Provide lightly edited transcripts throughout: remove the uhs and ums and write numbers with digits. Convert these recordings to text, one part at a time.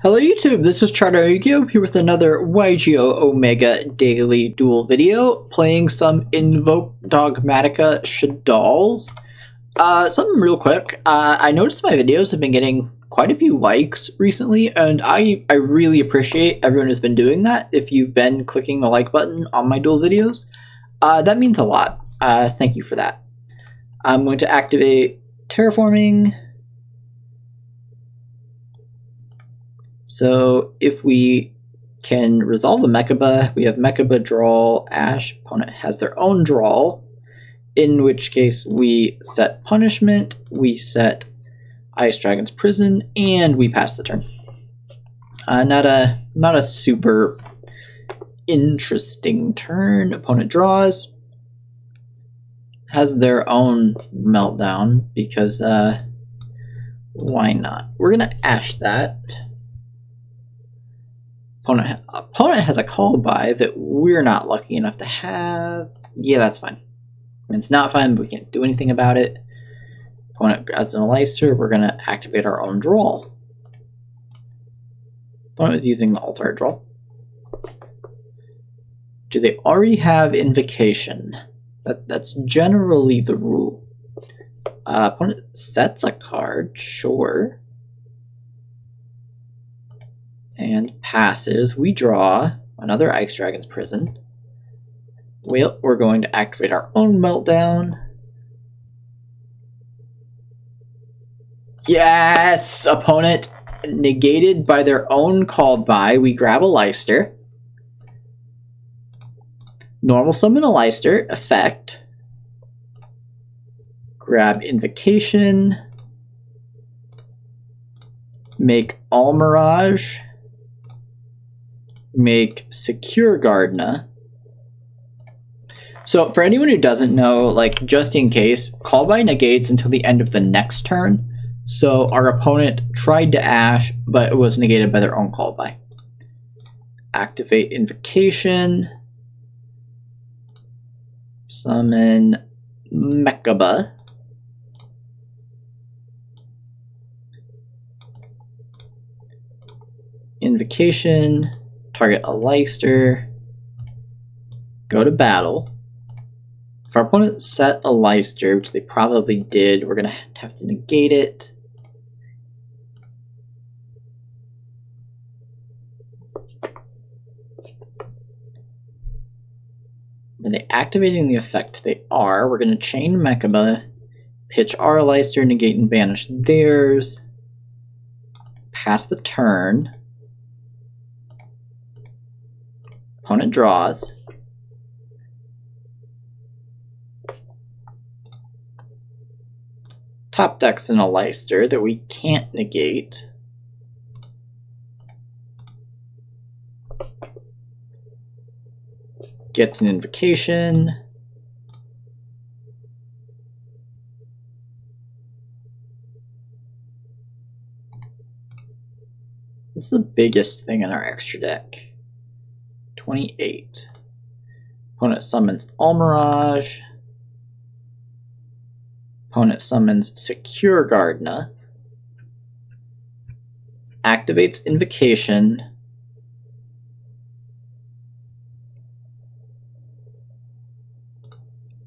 Hello YouTube, this is ChardarYuGiOh here with another YGO Omega daily duel video, playing some Invoked Dogmatika Shaddolls. Something real quick, I noticed my videos have been getting quite a few likes recently, and I really appreciate everyone who's been doing that. If you've been clicking the like button on my duel videos, that means a lot. Thank you for that. I'm going to activate terraforming. So if we can resolve a Mechaba, we have Mechaba draw, Ash, opponent has their own draw, in which case we set punishment, we set Ice Dragon's Prison, and we pass the turn. Not a super interesting turn. Opponent draws, has their own meltdown, because why not? We're gonna Ash that. Opponent has a call by that we're not lucky enough to have. Yeah, that's fine. I mean, it's not fine, but we can't do anything about it. Opponent has an Leister. We're going to activate our own draw. Opponent is using the alternate draw. Do they already have Invocation? That's generally the rule. Opponent sets a card, sure. And passes. We draw another Ice Dragon's Prison. Well, we're going to activate our own meltdown. Yes! Opponent negated by their own called by. We grab a Leister. Normal summon a Leister. Effect. Grab Invocation. Make Almirage. Make Secure Gardna. So for anyone who doesn't know, like just in case, call by negates until the end of the next turn. So our opponent tried to Ash, but it was negated by their own call by. Activate Invocation. Summon Mechaba. Invocation. Target a Leister, go to battle. If our opponent set a Leister, which they probably did, we're going to have to negate it. Are they activating the effect? They are. We're going to chain Mechaba, pitch our Leister, negate and banish theirs, pass the turn. Opponent draws. Top decks in a Leister that we can't negate. Gets an Invocation. What's the biggest thing in our extra deck? 28. Opponent summons Almirage. Opponent summons Secure Gardna. Activates Invocation.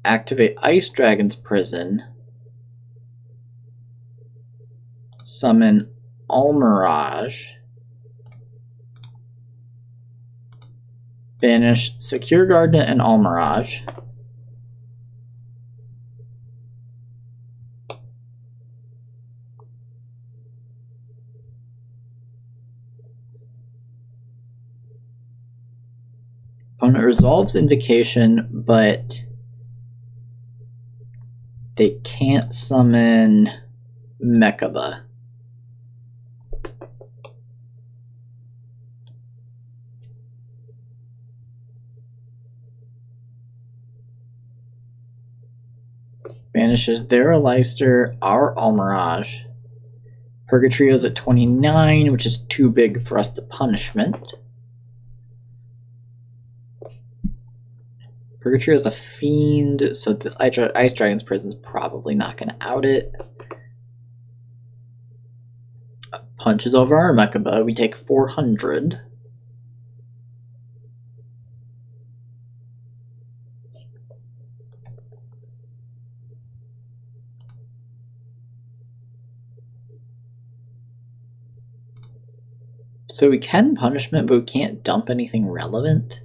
Activate Ice Dragon's Prison. Summon Almirage. Banish Secure Gardna and Almirage. Opponent resolves Invocation, but they can't summon Mechaba. Banishes their Leister, our Almirage. Purgatrio's at 29, which is too big for us to punishment. Purgatrio's a fiend, so this Ice Dragon's Prison is probably not going to out it. punches over our Mechaba. We take 400. So we can punishment, but we can't dump anything relevant.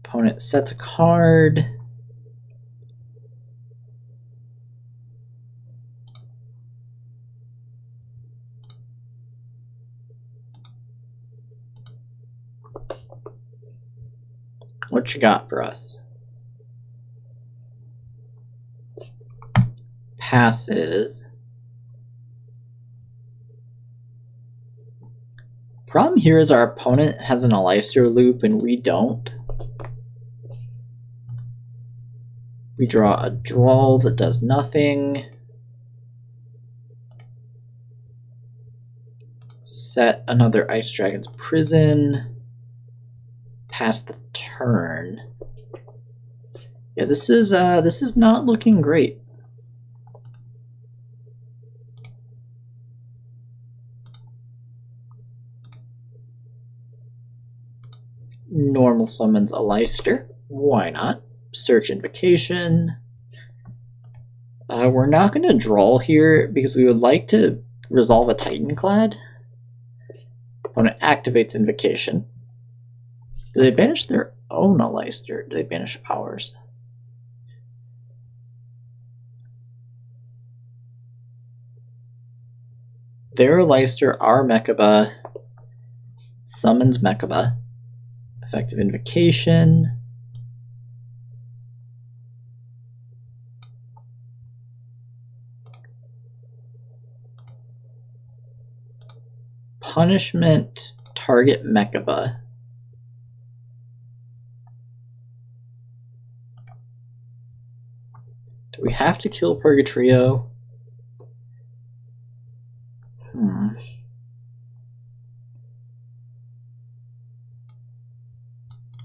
Opponent sets a card. What you got for us? Passes. Problem here is our opponent has an Aleister loop and we don't. We draw a draw that does nothing. Set another Ice Dragon's Prison. Pass the turn. Yeah, this is not looking great. Normal summons Aleister. Why not? Search Invocation. We're not going to draw here because we would like to resolve a Titanclad. Opponent activates Invocation. Do they banish their own Aleister? Do they banish ours? Their Aleister, our Mechaba, summons Mechaba. Effective Invocation. Punishment, target Mechaba. Do we have to kill Purgatrio?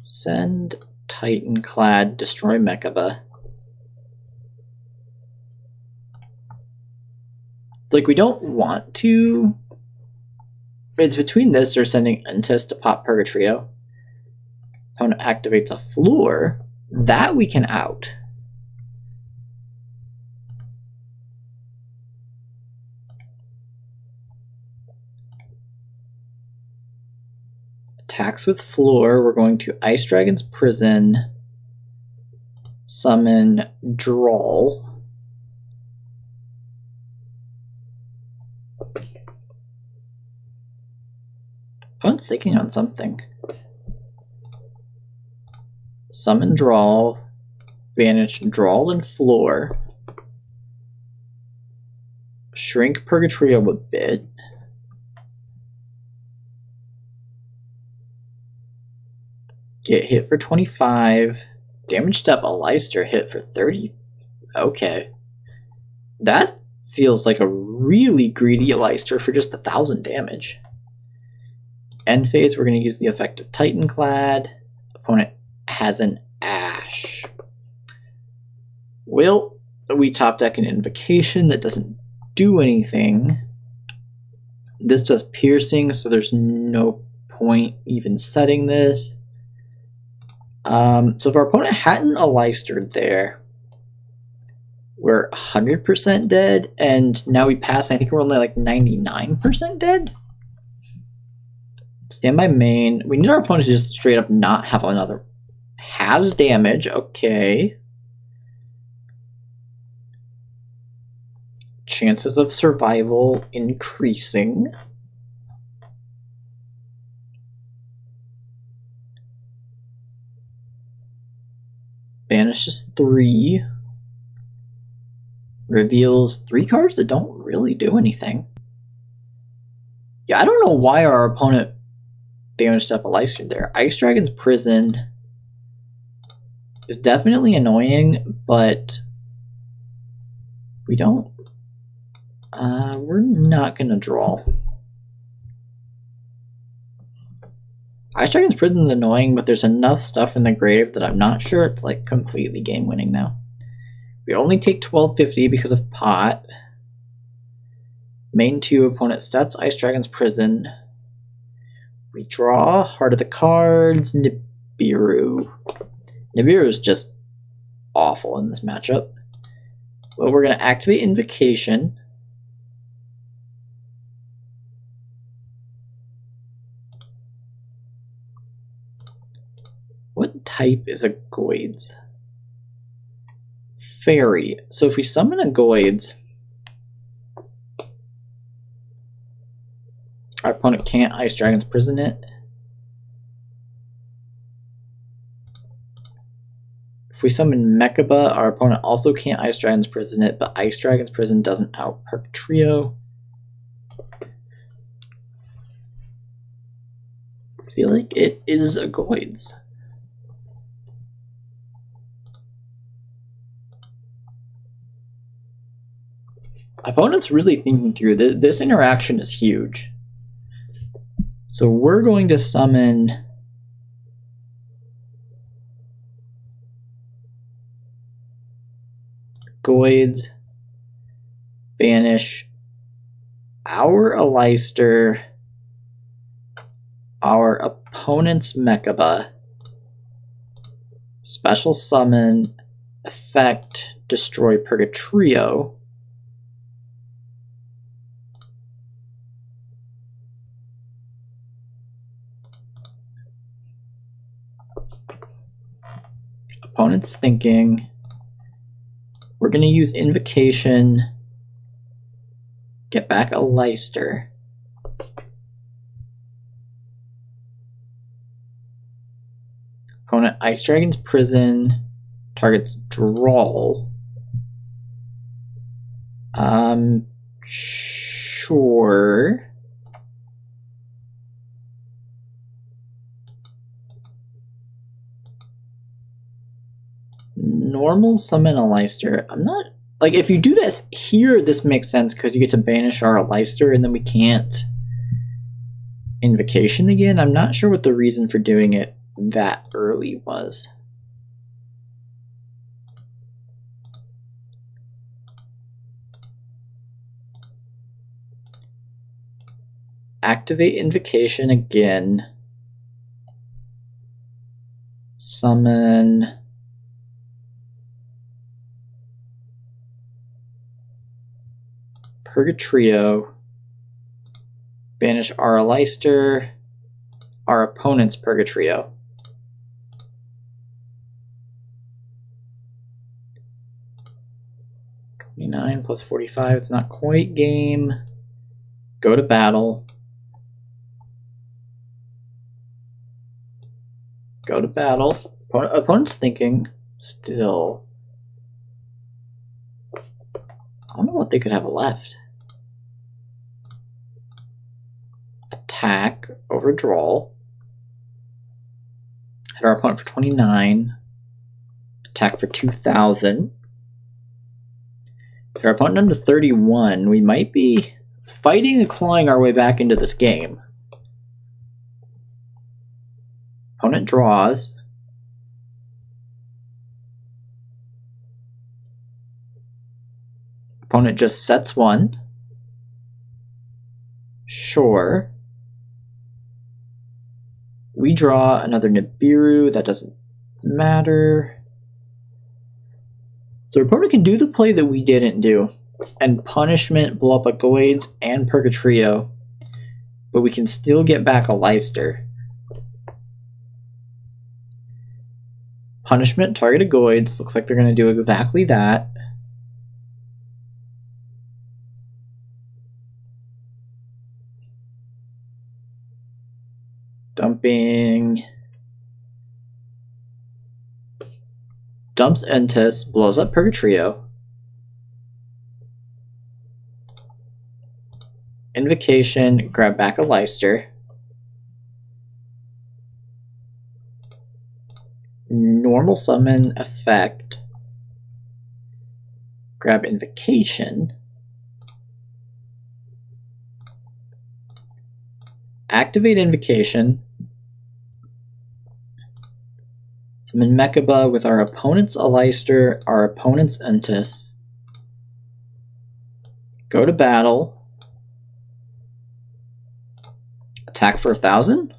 Send Titanclad, destroy Mechaba. Like, we don't want to. It's between this or sending Untis to pop Purgatrio. Opponent activates a Floor. That we can out. Attacks with Floor. We're going to Ice Dragon's Prison. Summon Drawl. Opponent's thinking on something. Summon Drawl. Banish Drawl and Floor. Shrink Purgatrio a bit. Get hit for 25. Damage step Aleister hit for 30. Okay. That feels like a really greedy Aleister for just 1,000 damage. End phase, we're going to use the effect of Titanclad. Opponent has an Ash. Well, we top deck an Invocation that doesn't do anything. This does piercing, so there's no point even setting this. So if our opponent hadn't Aleister there, we're 100% dead, and now we pass, I think we're only like 99% dead. Standby main. We need our opponent to just straight up not have another. Has damage, okay. Chances of survival increasing. Banishes 3. Reveals 3 cards that don't really do anything. Yeah, I don't know why our opponent damaged up Aleister there. Ice Dragon's Prison is definitely annoying, but we don't. We're not gonna draw. Ice Dragon's Prison is annoying, but there's enough stuff in the grave that I'm not sure it's like completely game winning now. We only take 1250 because of pot. Main 2, opponent sets Ice Dragon's Prison. We draw Heart of the Cards, Nibiru. Nibiru is just awful in this matchup. Well, we're going to activate Invocation. What type is a Goids? Fairy. So if we summon a Goids, our opponent can't Ice Dragon's Prison it. If we summon Mechaba, our opponent also can't Ice Dragon's Prison it, but Ice Dragon's Prison doesn't outperk Trio. I feel like it is a Goids. Opponent's really thinking through this. This interaction is huge. So we're going to summon Goids, banish our Aleister, our opponent's Mechaba, special summon, effect, destroy Purgatrio, opponent's thinking. We're going to use Invocation, get back Aleister. Opponent Ice Dragon's Prison, targets Drawl. Sure. Normal summon Aleister. I'm not, like, if you do this here, this makes sense because you get to banish our Aleister and then we can't Invocation again. I'm not sure what the reason for doing it that early was. Activate Invocation again. Summon Purgatrio, banish our Aleister, our opponent's Purgatrio. $29 plus 45, it's not quite game. Go to battle. Go to battle. Opponent's thinking still. I don't know what they could have left. Attack, overdraw. Hit our opponent for 29. Attack for 2,000. Hit our opponent down to 31. We might be fighting and clawing our way back into this game. Opponent draws. Opponent just sets one. Sure. We draw another Nibiru. That doesn't matter. So our opponent can do the play that we didn't do. And punishment, blow up a Goids and Purgatrio. But we can still get back a Aleister. Punishment, target a Goids. Looks like they're going to do exactly that. Dumping. Dumps Entis, blows up Purgatrio. Invocation, grab back a Aleister. Normal summon, effect. Grab Invocation. Activate Invocation. Summon Mechaba with our opponent's Aleister, our opponent's Entis. Go to battle. Attack for 1,000.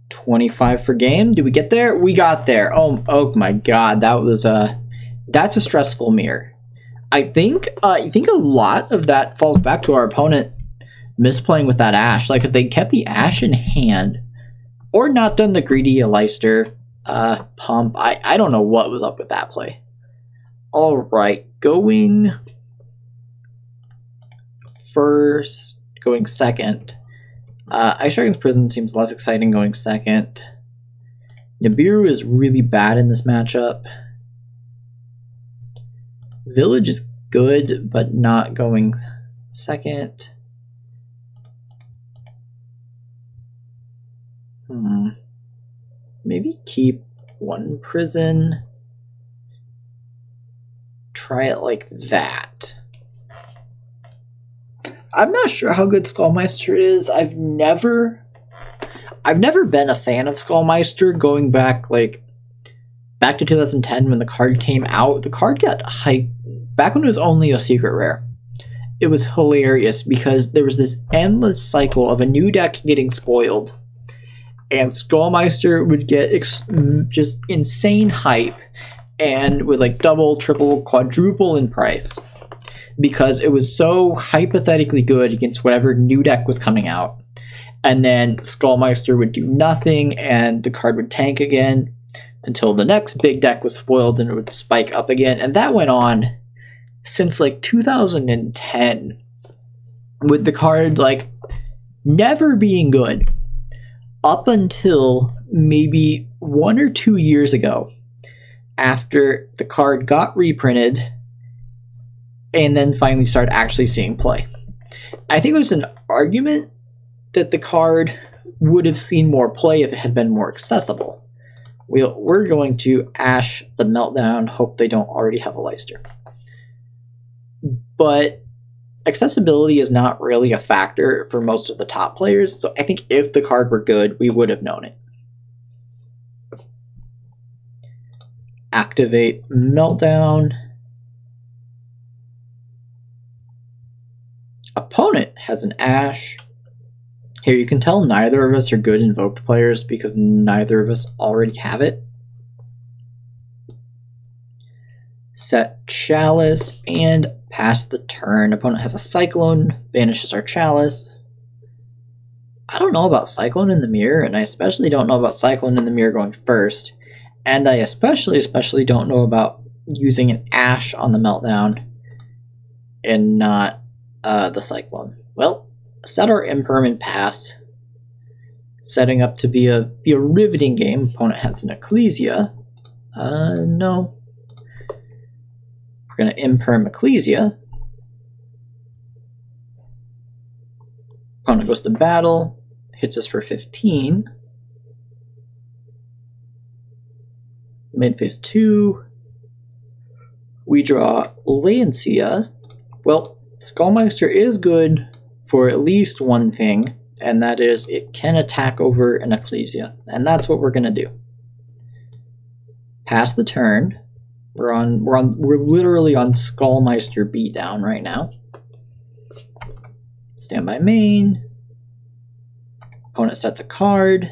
25 for game. Did we get there? We got there. Oh my god, that was that's a stressful mirror. I think a lot of that falls back to our opponent misplaying with that Ash. Like if they kept the Ash in hand or not done the greedy Leicester pump, I don't know what was up with that play. All right, going first, going second. Ice Dragon's Prison seems less exciting going second. Nibiru is really bad in this matchup. Village is good, but not going second. Maybe keep one prison. Try it like that. I'm not sure how good Skullmeister is. I've never been a fan of Skullmeister going back back to 2010 when the card came out. The card got hyped back when it was only a secret rare. It was hilarious because there was this endless cycle of a new deck getting spoiled, and Skullmeister would get just insane hype and would like double, triple, quadruple in price because it was so hypothetically good against whatever new deck was coming out. And then Skullmeister would do nothing and the card would tank again until the next big deck was spoiled and it would spike up again. And that went on since like 2010, with the card like never being good up until maybe 1 or 2 years ago, after the card got reprinted and then finally started actually seeing play. I think there's an argument that the card would have seen more play if it had been more accessible. We're going to Ash the Meltdown, hope they don't already have a Leicester. But accessibility is not really a factor for most of the top players, so I think if the card were good, we would have known it. Activate Meltdown. Opponent has an Ash. Here you can tell neither of us are good Invoked players because neither of us already have it. Set Chalice and pass the turn. Opponent has a Cyclone, banishes our Chalice. I don't know about Cyclone in the mirror, and I especially don't know about Cyclone in the mirror going first. And I especially don't know about using an Ash on the Meltdown and not the Cyclone. Well, set our Impermanent pass, setting up to be a riveting game. Opponent has an Ecclesia. No. We're going to Imperm Ecclesia. Opponent goes to battle, hits us for 15. Mid phase 2. We draw Laencia. Well, Skullmeister is good for at least one thing, and that is it can attack over an Ecclesia, and that's what we're gonna do. Pass the turn. We're literally on Skullmeister beatdown right now. Stand by main. Opponent sets a card.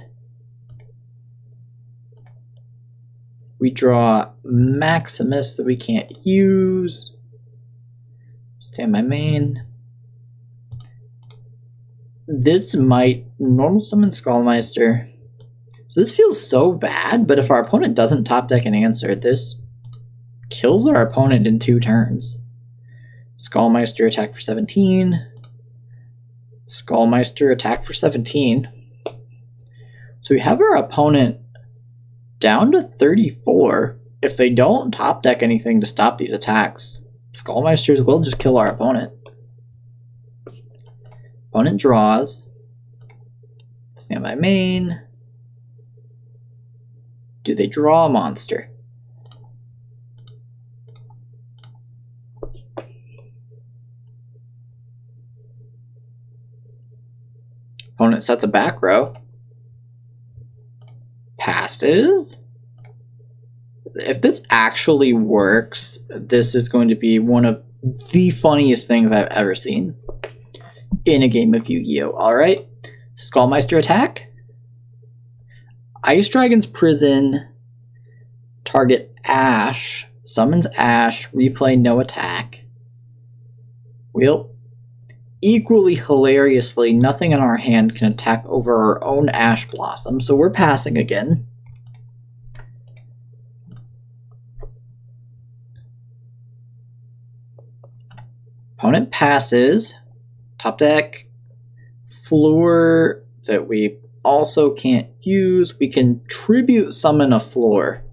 We draw Maximus that we can't use. Stand by main. This might normal summon Skullmeister. So this feels so bad, but if our opponent doesn't top deck an answer, this kills our opponent in 2 turns. Skullmeister attack for 17. Skullmeister attack for 17. So we have our opponent down to 34. If they don't top deck anything to stop these attacks, Skullmeisters will just kill our opponent. Opponent draws. Stand by main. Do they draw a monster? Opponent sets a back row. Passes. If this actually works, this is going to be one of the funniest things I've ever seen. in a game of Yu-Gi-Oh! Alright. Skullmeister attack. Ice Dragon's Prison. Target Ash. Summons Ash. Replay no attack. Well, equally hilariously, nothing in our hand can attack over our own Ash Blossom, so we're passing again. Opponent passes. Top deck. Floor that we also can't use. We can tribute summon a floor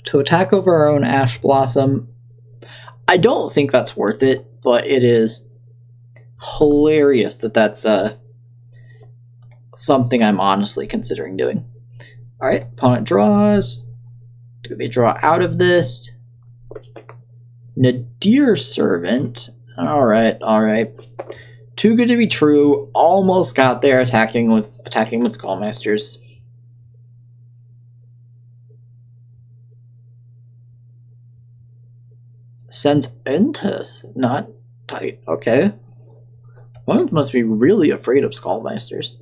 to attack over our own Ash Blossom. I don't think that's worth it, but it is hilarious that that's something I'm honestly considering doing. Alright, opponent draws. Do they draw out of this? Nadir Servant. Alright, alright. Too good to be true. Almost got there attacking with Skullmeisters. Sends Entus. Not tight. Okay. One must be really afraid of Skullmeisters.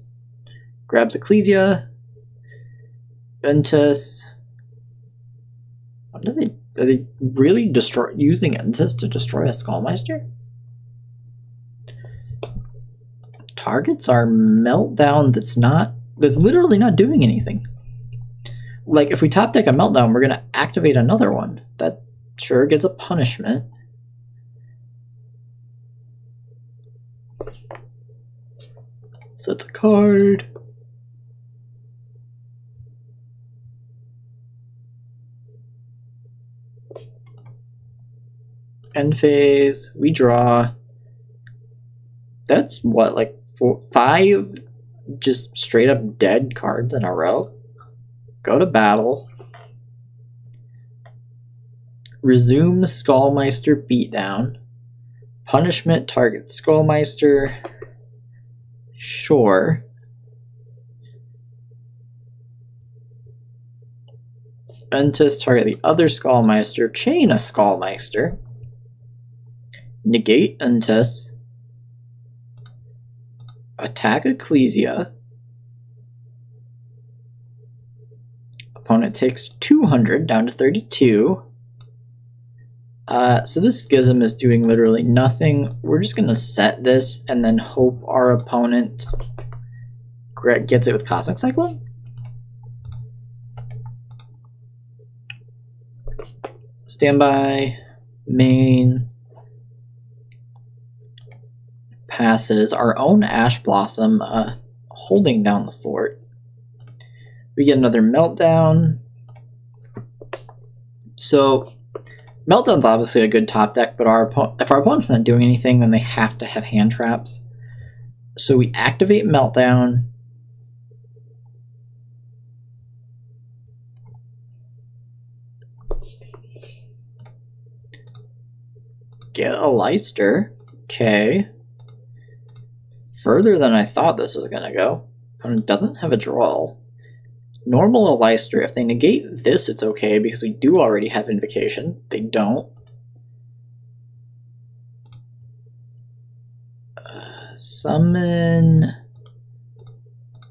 Grabs Ecclesia. Entus. What are they really using Entus to destroy a Skullmeister? Targets our Meltdown that's literally not doing anything. Like, if we top deck a Meltdown, we're gonna activate another one. That sure gets a punishment. Sets a card. End phase. We draw. That's what, like 5 just straight up dead cards in a row. Go to battle. Resume Skullmeister beatdown. Punishment target Skullmeister. Sure. Entus target the other Skullmeister. Chain a Skullmeister. Negate Entus. Attack Ecclesia. Opponent takes 200 down to 32. So this Schism is doing literally nothing. We're just going to set this and then hope our opponent gets it with Cosmic Cyclone. Standby. Main. Passes. Our own Ash Blossom holding down the fort. We get another Meltdown. So Meltdown's obviously a good top deck, but if our opponent's not doing anything, then they have to have hand traps. So we activate Meltdown. Get a Leicester. Okay. Further than I thought this was going to go. Opponent doesn't have a draw. Normal a Leicester. If they negate this, it's okay because we do already have Invocation. They don't. Summon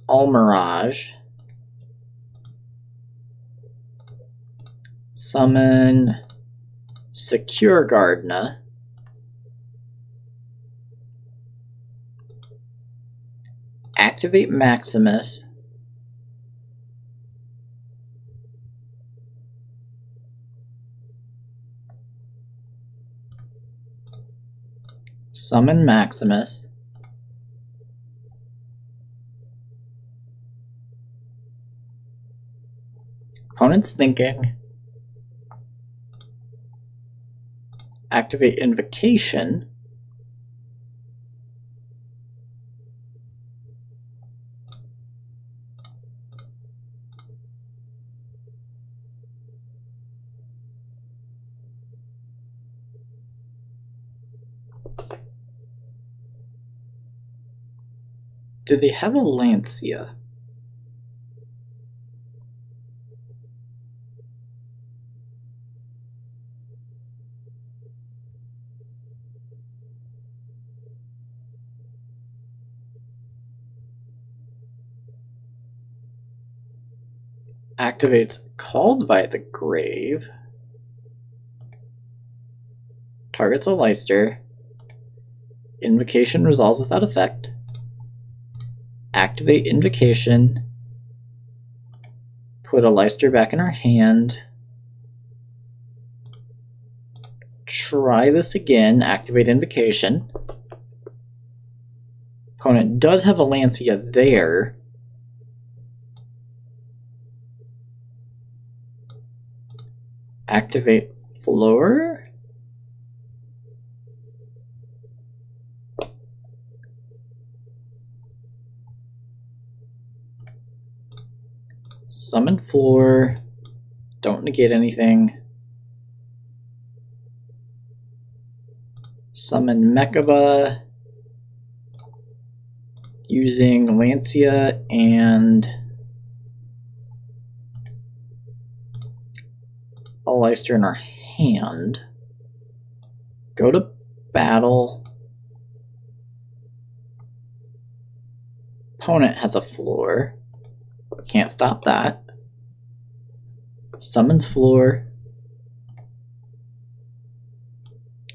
Almirage. Summon Secure Gardna. Activate Maximus. Summon Maximus. Opponent's thinking. Activate Invocation. Do they have a Lancia? activates Called by the Grave. Targets a Leicester. Invocation resolves without effect. Activate Invocation. Put a Leicester back in our hand. Try this again. Activate Invocation. Opponent does have a Lancia there. Activate Floor. Summon Floor. Don't negate anything. Summon Mechaba using Lancia and a Leicester in our hand. Go to battle. Opponent has a Floor. Can't stop that. Summons Floor.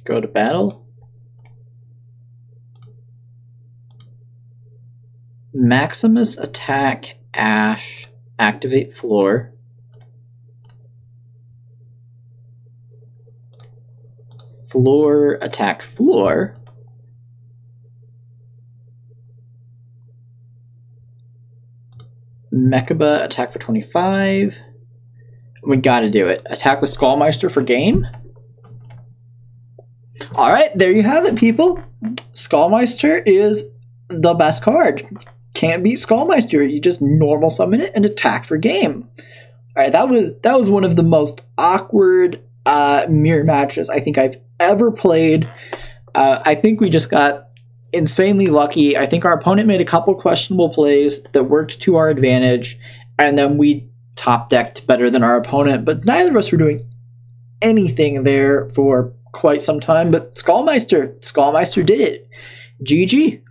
Go to battle. Maximus attack Ash. Activate Floor. Floor attack Floor. Mechaba attack for 25. We gotta do it. Attack with Skullmeister for game. Alright, there you have it, people. Skullmeister is the best card. Can't beat Skullmeister. You just normal summon it and attack for game. Alright, that was one of the most awkward mirror matches I think I've ever played. I think we just got insanely lucky. I think our opponent made a couple questionable plays that worked to our advantage, and then we top decked better than our opponent, but neither of us were doing anything there for quite some time. But Skullmeister did it. GG.